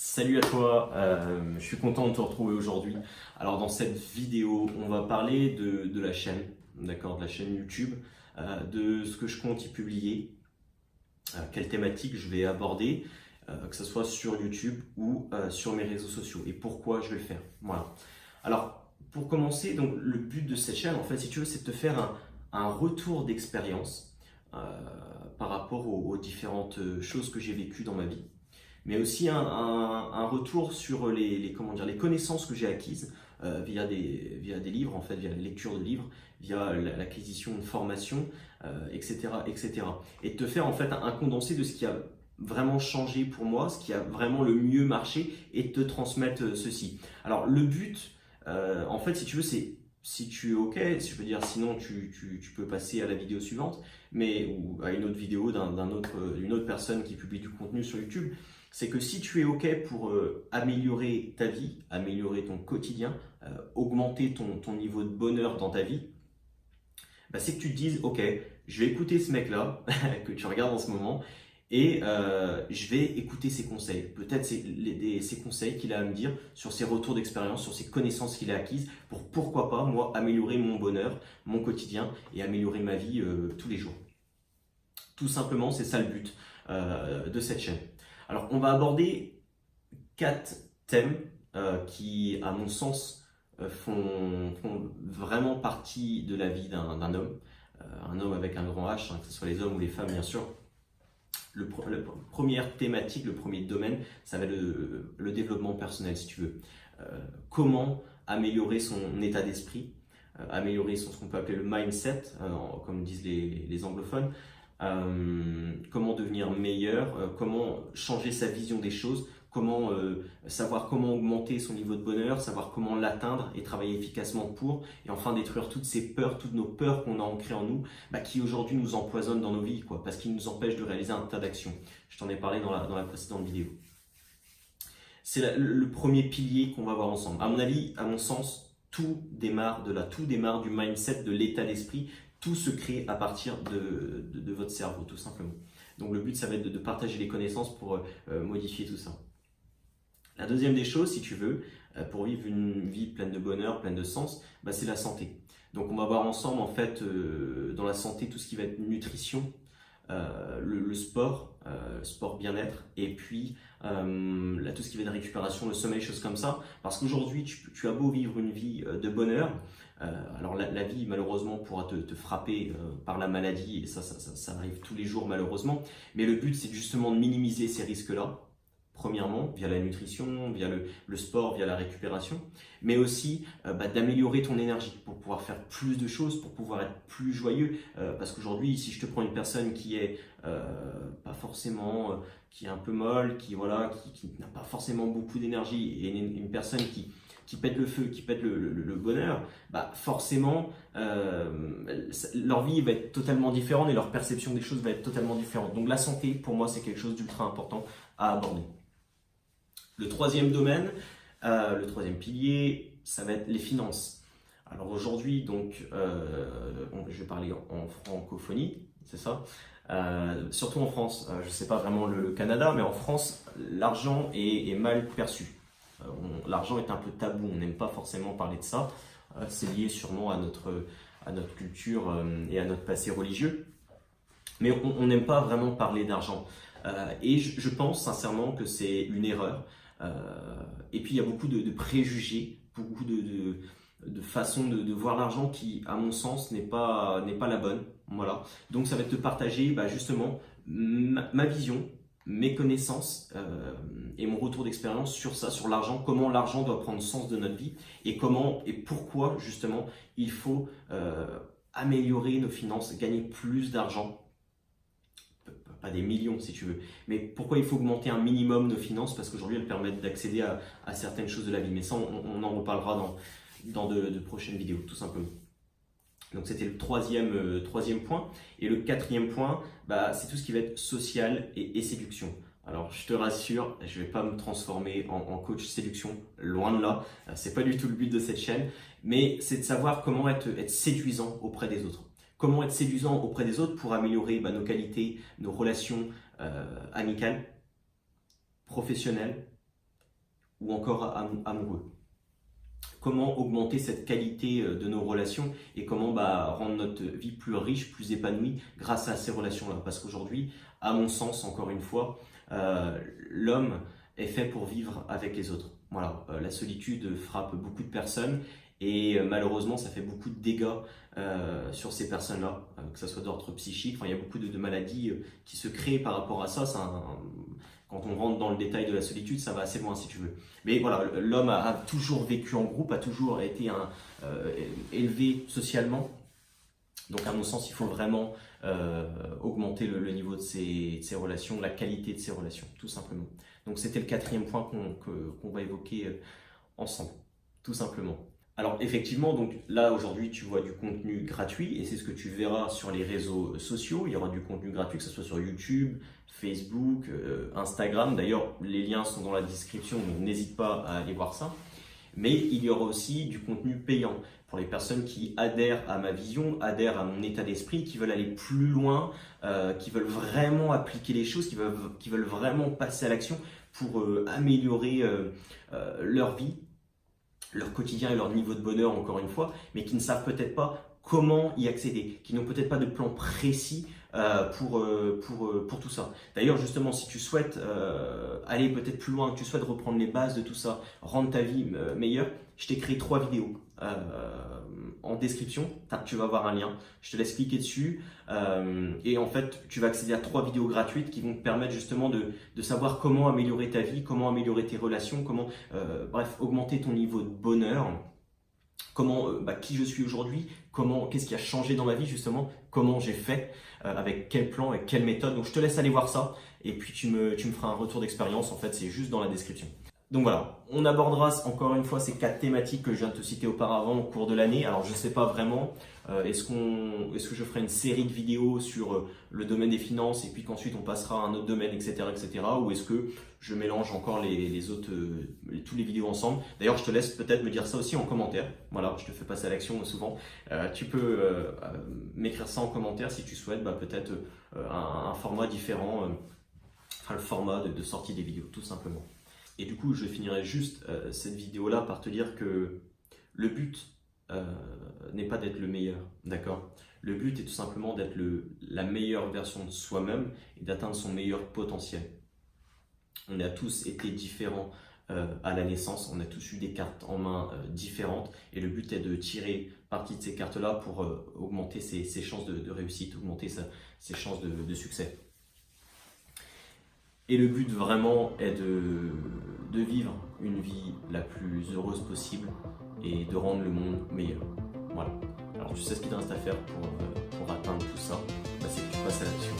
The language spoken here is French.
Salut à toi, je suis content de te retrouver aujourd'hui. Alors dans cette vidéo, on va parler de la chaîne, d'accord, de la chaîne YouTube, de ce que je compte y publier, quelle thématique je vais aborder, que ce soit sur YouTube ou sur mes réseaux sociaux et pourquoi je vais le faire. Voilà. Alors pour commencer, donc le but de cette chaîne, en fait, si tu veux, c'est de te faire un retour d'expérience par rapport aux différentes choses que j'ai vécues dans ma vie, mais aussi un retour sur comment dire, les connaissances que j'ai acquises via des livres, en fait, via la lecture de livres, via l'acquisition de formations, etc., etc. Et de te faire en fait un condensé de ce qui a vraiment changé pour moi, ce qui a vraiment le mieux marché et de te transmettre ceci. Alors le but, en fait, si tu veux, c'est si tu es OK, si je veux dire, sinon tu peux passer à la vidéo suivante, ou à une autre vidéo d'une autre personne qui publie du contenu sur YouTube. C'est que si tu es OK pour améliorer ta vie, améliorer ton quotidien, augmenter ton niveau de bonheur dans ta vie, bah, c'est que tu te dises, OK, je vais écouter ce mec-là que tu regardes en ce moment et je vais écouter ses conseils. Peut-être ses conseils qu'il a à me dire sur ses retours d'expérience, sur ses connaissances qu'il a acquises pour, pourquoi pas, moi, améliorer mon bonheur, mon quotidien et améliorer ma vie tous les jours. Tout simplement, c'est ça le but de cette chaîne. Alors, on va aborder 4 thèmes qui, à mon sens, font vraiment partie de la vie d'un homme. Un homme avec un grand H, que ce soit les hommes ou les femmes, bien sûr. La première thématique, le premier domaine, ça va être le développement personnel, si tu veux. Comment améliorer son état d'esprit, améliorer ce qu'on peut appeler le mindset, comme disent les anglophones. Comment devenir meilleur, comment changer sa vision des choses, comment savoir comment augmenter son niveau de bonheur, savoir comment l'atteindre et travailler efficacement pour, et enfin détruire toutes ces peurs, toutes nos peurs qu'on a ancrées en nous, qui aujourd'hui nous empoisonnent dans nos vies, parce qu'ils nous empêchent de réaliser un tas d'actions. Je t'en ai parlé dans la précédente vidéo. C'est le premier pilier qu'on va voir ensemble. À mon avis, à mon sens, tout démarre de là, tout démarre du mindset, de l'état d'esprit. Tout se crée à partir de votre cerveau, tout simplement. Donc le but, ça va être de partager les connaissances pour modifier tout ça. La deuxième des choses, si tu veux, pour vivre une vie pleine de bonheur, pleine de sens, c'est la santé. Donc on va voir ensemble, en fait, dans la santé, tout ce qui va être nutrition, le sport, sport bien-être, et puis tout ce qui va être récupération, le sommeil, choses comme ça. Parce qu'aujourd'hui, tu as beau vivre une vie de bonheur, alors la vie malheureusement pourra te frapper par la maladie, et ça arrive tous les jours malheureusement, mais le but c'est justement de minimiser ces risques-là, premièrement via la nutrition, via le sport, via la récupération, mais aussi d'améliorer ton énergie pour pouvoir faire plus de choses, pour pouvoir être plus joyeux, parce qu'aujourd'hui si je te prends une personne qui est pas forcément, qui est un peu molle, qui n'a pas forcément beaucoup d'énergie, et une personne qui pète le feu, qui pète le bonheur, forcément, leur vie va être totalement différente et leur perception des choses va être totalement différente. Donc la santé, pour moi, c'est quelque chose d'ultra important à aborder. Le troisième domaine, le troisième pilier, ça va être les finances. Alors aujourd'hui, donc, je vais parler en francophonie, c'est ça. Surtout en France, je ne sais pas vraiment le Canada, mais en France, l'argent est mal perçu. L'argent est un peu tabou, on n'aime pas forcément parler de ça. C'est lié sûrement à notre culture et à notre passé religieux. Mais on n'aime pas vraiment parler d'argent. Et je pense sincèrement que c'est une erreur. Et puis il y a beaucoup de préjugés, beaucoup de façons de voir l'argent qui, à mon sens, n'est pas la bonne. Voilà. Donc ça va être de partager justement ma vision, mes connaissances et mon retour d'expérience sur ça, sur l'argent, comment l'argent doit prendre sens de notre vie et comment et pourquoi justement il faut améliorer nos finances, gagner plus d'argent, pas des millions si tu veux, mais pourquoi il faut augmenter un minimum nos finances, parce qu'aujourd'hui elles permettent d'accéder à certaines choses de la vie, mais ça on en reparlera dans de prochaines vidéos tout simplement. Donc c'était le troisième point. Et le quatrième point, c'est tout ce qui va être social et séduction. Alors je te rassure, je ne vais pas me transformer en coach séduction, loin de là. C'est pas du tout le but de cette chaîne, mais c'est de savoir comment être séduisant auprès des autres. Comment être séduisant auprès des autres pour améliorer nos qualités, nos relations amicales, professionnelles, ou encore amoureux. Comment augmenter cette qualité de nos relations et comment rendre notre vie plus riche, plus épanouie grâce à ces relations-là. Parce qu'aujourd'hui, à mon sens, encore une fois, l'homme est fait pour vivre avec les autres. Voilà, la solitude frappe beaucoup de personnes et malheureusement, ça fait beaucoup de dégâts sur ces personnes-là, que ce soit d'ordre psychique. Enfin, il y a beaucoup de maladies qui se créent par rapport à ça. Quand on rentre dans le détail de la solitude, ça va assez loin si tu veux. Mais voilà, l'homme a toujours vécu en groupe, a toujours été élevé socialement. Donc à mon sens, il faut vraiment augmenter le niveau de ses relations, la qualité de ses relations, tout simplement. Donc c'était le 4e point qu'on va évoquer ensemble, tout simplement. Alors effectivement, donc là aujourd'hui tu vois du contenu gratuit et c'est ce que tu verras sur les réseaux sociaux. Il y aura du contenu gratuit, que ce soit sur YouTube, Facebook, Instagram. D'ailleurs, les liens sont dans la description, donc n'hésite pas à aller voir ça. Mais il y aura aussi du contenu payant pour les personnes qui adhèrent à ma vision, adhèrent à mon état d'esprit, qui veulent aller plus loin, qui veulent vraiment appliquer les choses, qui veulent vraiment passer à l'action pour améliorer leur vie, leur quotidien et leur niveau de bonheur, encore une fois, mais qui ne savent peut-être pas comment y accéder, qui n'ont peut-être pas de plan précis pour tout ça. D'ailleurs, justement, si tu souhaites aller peut-être plus loin, que tu souhaites reprendre les bases de tout ça, rendre ta vie meilleure, je t'ai créé 3 vidéos en description. Tu vas avoir un lien, je te laisse cliquer dessus et en fait, tu vas accéder à 3 vidéos gratuites qui vont te permettre justement de savoir comment améliorer ta vie, comment améliorer tes relations, comment bref, augmenter ton niveau de bonheur. Comment, qui je suis aujourd'hui, qu'est-ce qui a changé dans ma vie justement, comment j'ai fait, avec quel plan et quelle méthode. Donc je te laisse aller voir ça et puis tu me feras un retour d'expérience. En fait, c'est juste dans la description. Donc voilà, on abordera encore une fois ces 4 thématiques que je viens de te citer auparavant au cours de l'année. Alors je ne sais pas vraiment, est-ce que je ferai une série de vidéos sur le domaine des finances et puis qu'ensuite on passera à un autre domaine, etc. ou est-ce que je mélange encore les autres, tous les vidéos ensemble. D'ailleurs, je te laisse peut-être me dire ça aussi en commentaire. Voilà, je te fais passer à l'action souvent. Tu peux m'écrire ça en commentaire si tu souhaites, peut-être un format différent, le format de sortie des vidéos, tout simplement. Et du coup, je finirai juste cette vidéo-là par te dire que le but n'est pas d'être le meilleur, d'accord? Le but est tout simplement d'être la meilleure version de soi-même et d'atteindre son meilleur potentiel. On a tous été différents à la naissance, on a tous eu des cartes en main différentes et le but est de tirer parti de ces cartes-là pour augmenter ses chances de réussite, augmenter ses chances de succès. Et le but vraiment est de vivre une vie la plus heureuse possible et de rendre le monde meilleur. Voilà. Alors tu sais ce qu'il te reste à faire pour atteindre tout ça, c'est que tu passes à l'action.